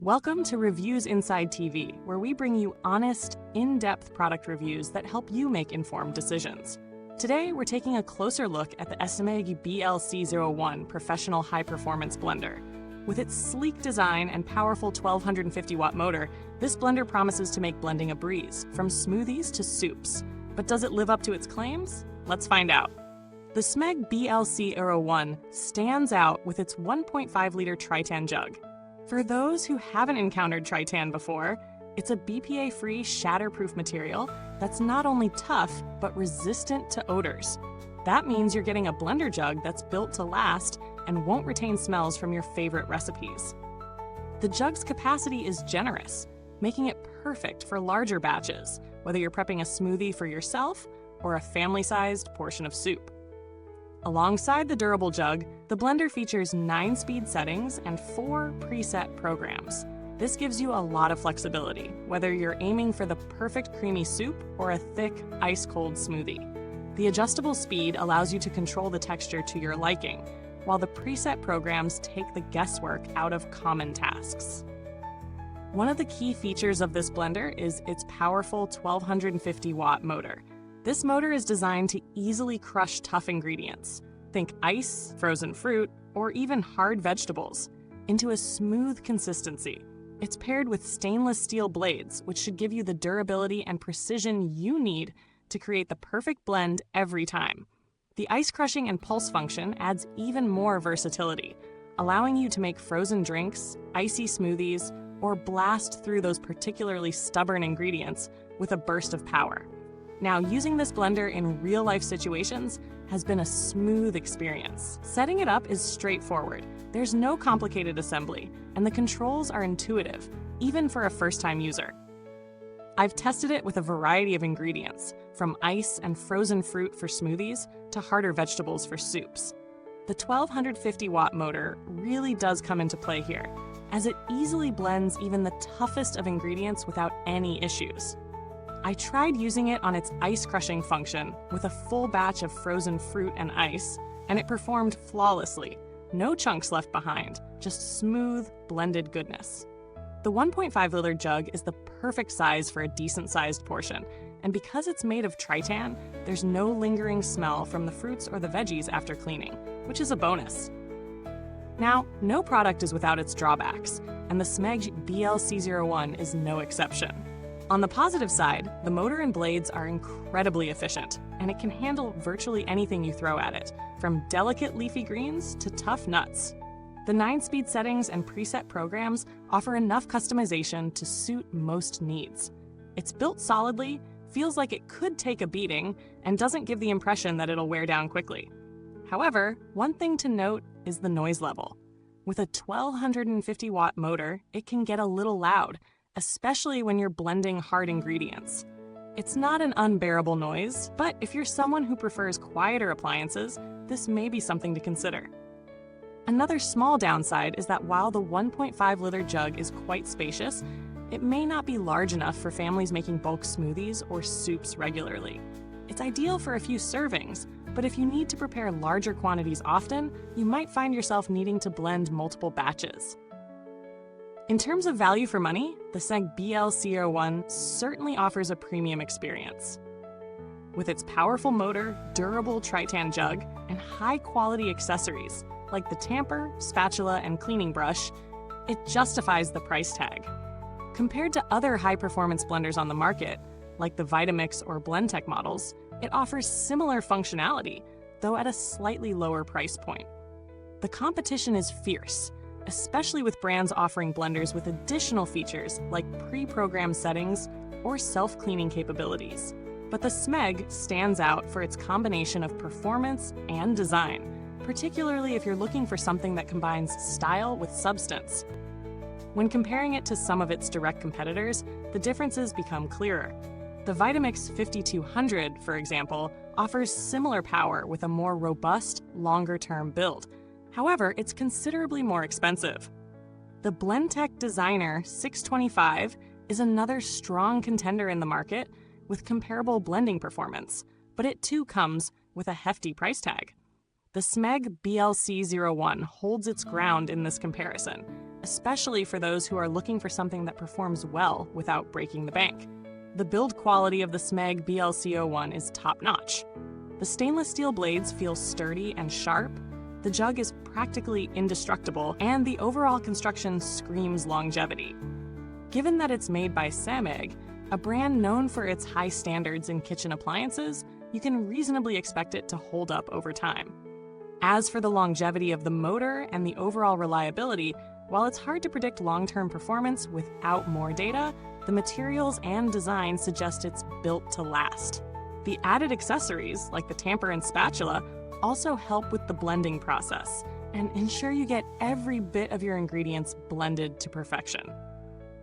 Welcome to Reviews Inside TV, where we bring you honest, in-depth product reviews that help you make informed decisions. Today, we're taking a closer look at the SMEG BLC01 Professional High Performance Blender. With its sleek design and powerful 1250-watt motor, this blender promises to make blending a breeze, from smoothies to soups. But does it live up to its claims? Let's find out. The SMEG BLC01 stands out with its 1.5-liter Tritan jug. For those who haven't encountered Tritan before, it's a BPA-free shatterproof material that's not only tough, but resistant to odors. That means you're getting a blender jug that's built to last and won't retain smells from your favorite recipes. The jug's capacity is generous, making it perfect for larger batches, whether you're prepping a smoothie for yourself or a family-sized portion of soup. Alongside the durable jug, the blender features 9 speed settings and 4 preset programs. This gives you a lot of flexibility, whether you're aiming for the perfect creamy soup or a thick, ice-cold smoothie. The adjustable speed allows you to control the texture to your liking, while the preset programs take the guesswork out of common tasks. One of the key features of this blender is its powerful 1250-watt motor. This motor is designed to easily crush tough ingredients, think ice, frozen fruit, or even hard vegetables, into a smooth consistency. It's paired with stainless steel blades, which should give you the durability and precision you need to create the perfect blend every time. The ice crushing and pulse function adds even more versatility, allowing you to make frozen drinks, icy smoothies, or blast through those particularly stubborn ingredients with a burst of power. Now, using this blender in real-life situations has been a smooth experience. Setting it up is straightforward. There's no complicated assembly, and the controls are intuitive, even for a first-time user. I've tested it with a variety of ingredients, from ice and frozen fruit for smoothies to harder vegetables for soups. The 1250-watt motor really does come into play here, as it easily blends even the toughest of ingredients without any issues. I tried using it on its ice crushing function with a full batch of frozen fruit and ice, and it performed flawlessly. No chunks left behind, just smooth, blended goodness. The 1.5-liter jug is the perfect size for a decent-sized portion, and because it's made of Tritan, there's no lingering smell from the fruits or the veggies after cleaning, which is a bonus. Now, no product is without its drawbacks, and the SMEG BLC01 is no exception. On the positive side, the motor and blades are incredibly efficient, and it can handle virtually anything you throw at it, from delicate leafy greens to tough nuts. The 9-speed settings and preset programs offer enough customization to suit most needs. It's built solidly, feels like it could take a beating, and doesn't give the impression that it'll wear down quickly. However, one thing to note is the noise level. With a 1250-watt motor, it can get a little loud, especially when you're blending hard ingredients. It's not an unbearable noise, but if you're someone who prefers quieter appliances, this may be something to consider. Another small downside is that while the 1.5-liter jug is quite spacious, it may not be large enough for families making bulk smoothies or soups regularly. It's ideal for a few servings, but if you need to prepare larger quantities often, you might find yourself needing to blend multiple batches. In terms of value for money, the SMEG BLC01 certainly offers a premium experience. With its powerful motor, durable Tritan jug, and high-quality accessories like the tamper, spatula, and cleaning brush, it justifies the price tag. Compared to other high-performance blenders on the market, like the Vitamix or Blendtec models, it offers similar functionality, though at a slightly lower price point. The competition is fierce, especially with brands offering blenders with additional features like pre-programmed settings or self-cleaning capabilities. But the SMEG stands out for its combination of performance and design, particularly if you're looking for something that combines style with substance. When comparing it to some of its direct competitors, the differences become clearer. The Vitamix 5200, for example, offers similar power with a more robust, longer-term build. However, it's considerably more expensive. The Blendtec Designer 625 is another strong contender in the market with comparable blending performance, but it too comes with a hefty price tag. The SMEG BLC01 holds its ground in this comparison, especially for those who are looking for something that performs well without breaking the bank. The build quality of the SMEG BLC01 is top-notch. The stainless steel blades feel sturdy and sharp, the jug is practically indestructible, and the overall construction screams longevity. Given that it's made by SMEG, a brand known for its high standards in kitchen appliances, you can reasonably expect it to hold up over time. As for the longevity of the motor and the overall reliability, while it's hard to predict long-term performance without more data, the materials and design suggest it's built to last. The added accessories, like the tamper and spatula, also help with the blending process and ensure you get every bit of your ingredients blended to perfection.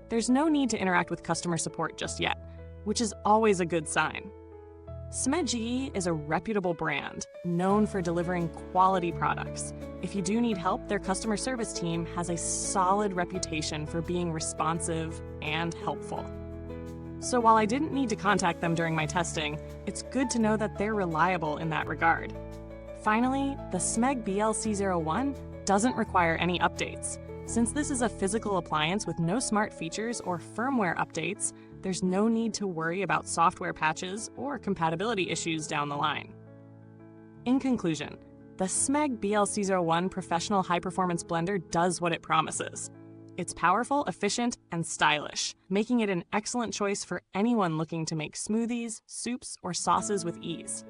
There's no need to interact with customer support just yet, which is always a good sign. SMEG is a reputable brand known for delivering quality products. If you do need help, their customer service team has a solid reputation for being responsive and helpful. So while I didn't need to contact them during my testing, it's good to know that they're reliable in that regard. Finally, the SMEG BLC01 doesn't require any updates. Since this is a physical appliance with no smart features or firmware updates, there's no need to worry about software patches or compatibility issues down the line. In conclusion, the SMEG BLC01 Professional High Performance Blender does what it promises. It's powerful, efficient, and stylish, making it an excellent choice for anyone looking to make smoothies, soups, or sauces with ease.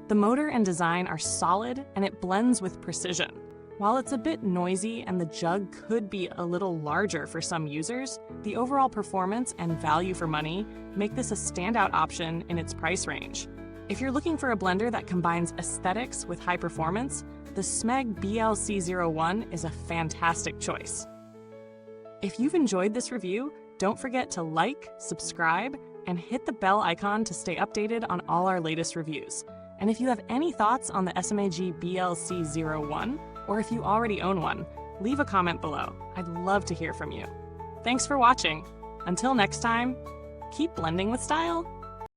The motor and design are solid, and it blends with precision. While it's a bit noisy and the jug could be a little larger for some users, the overall performance and value for money make this a standout option in its price range. If you're looking for a blender that combines aesthetics with high performance, the SMEG BLC01 is a fantastic choice. If you've enjoyed this review, don't forget to like, subscribe, and hit the bell icon to stay updated on all our latest reviews. And if you have any thoughts on the SMEG BLC01, or if you already own one, leave a comment below. I'd love to hear from you. Thanks for watching. Until next time, keep blending with style.